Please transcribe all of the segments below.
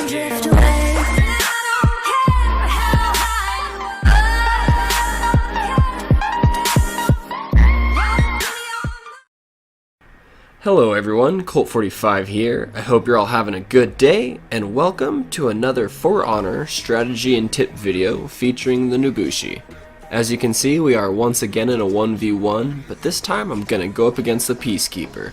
drift away. Hello everyone, Kolt45 here. I hope you're all having a good day, and welcome to another For Honor strategy and tip video featuring the Nobushi. As you can see, we are once again in a 1v1, but this time I'm gonna go up against the Peacekeeper.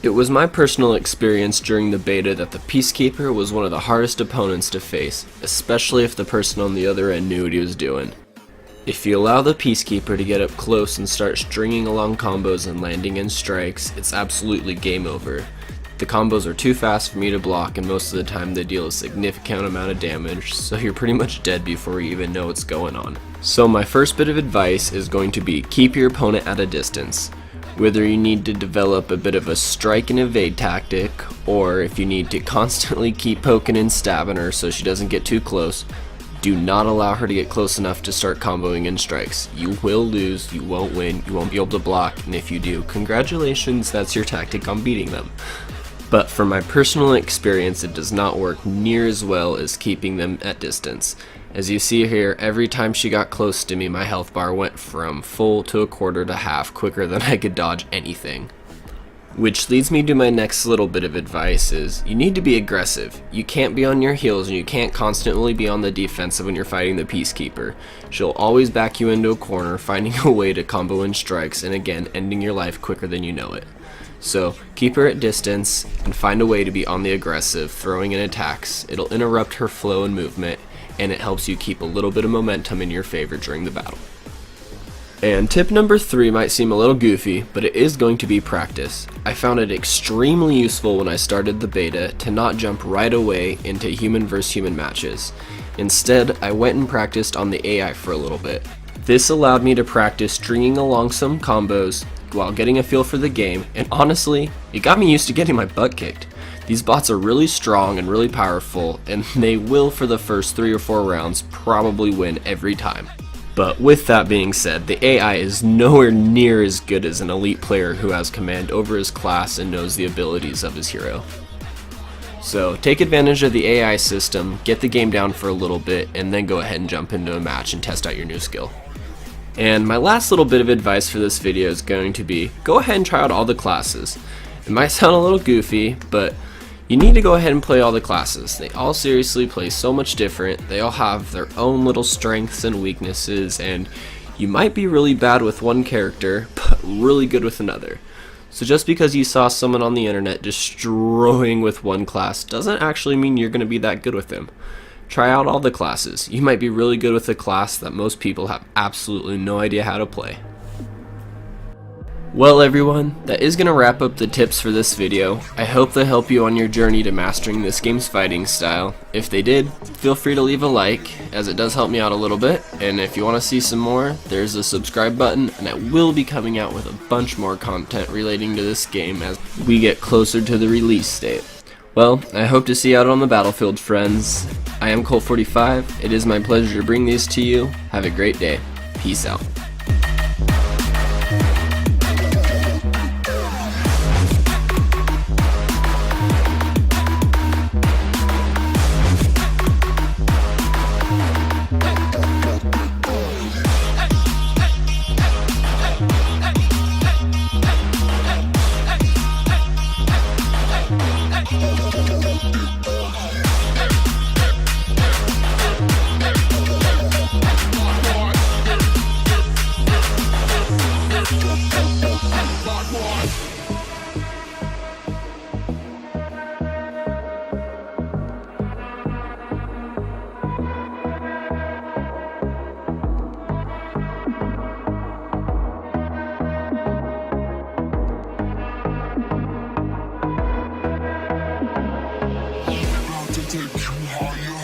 It was my personal experience during the beta that the Peacekeeper was one of the hardest opponents to face, especially if the person on the other end knew what he was doing. If you allow the Peacekeeper to get up close and start stringing along combos and landing in strikes, it's absolutely game over. The combos are too fast for me to block, and most of the time they deal a significant amount of damage, so you're pretty much dead before you even know what's going on. So my first bit of advice is going to be keep your opponent at a distance. Whether you need to develop a bit of a strike and evade tactic, or if you need to constantly keep poking and stabbing her so she doesn't get too close, do not allow her to get close enough to start comboing in strikes. You will lose, you won't win, you won't be able to block, and if you do, congratulations, that's your tactic on beating them. But from my personal experience, it does not work near as well as keeping them at distance. As you see here, every time she got close to me, my health bar went from full to a quarter to half quicker than I could dodge anything. Which leads me to my next little bit of advice is, you need to be aggressive. You can't be on your heels and you can't constantly be on the defensive when you're fighting the Peacekeeper. She'll always back you into a corner, finding a way to combo in strikes, and again, ending your life quicker than you know it. So, keep her at distance, and find a way to be on the aggressive, throwing in attacks. It'll interrupt her flow and movement, and it helps you keep a little bit of momentum in your favor during the battle. And tip number 3 might seem a little goofy, but it is going to be practice. I found it extremely useful when I started the beta to not jump right away into human vs human matches. Instead, I went and practiced on the AI for a little bit. This allowed me to practice stringing along some combos while getting a feel for the game, and honestly, it got me used to getting my butt kicked. These bots are really strong and really powerful, and they will, for the first 3 or 4 rounds, probably win every time. But with that being said, the AI is nowhere near as good as an elite player who has command over his class and knows the abilities of his hero. So take advantage of the AI system, get the game down for a little bit, and then go ahead and jump into a match and test out your new skill. And my last little bit of advice for this video is going to be, go ahead and try out all the classes. It might sound a little goofy, but you need to go ahead and play all the classes. They all seriously play so much different. They all have their own little strengths and weaknesses, and you might be really bad with one character, but really good with another. So just because you saw someone on the internet destroying with one class doesn't actually mean you're going to be that good with them. Try out all the classes. You might be really good with a class that most people have absolutely no idea how to play. Well everyone, that is going to wrap up the tips for this video. I hope they help you on your journey to mastering this game's fighting style. If they did, feel free to leave a like, as it does help me out a little bit, and if you want to see some more, there's a subscribe button, and I will be coming out with a bunch more content relating to this game as we get closer to the release date. Well, I hope to see you out on the battlefield, friends. I am Kolt45, it is my pleasure to bring these to you. Have a great day. Peace out. take you higher.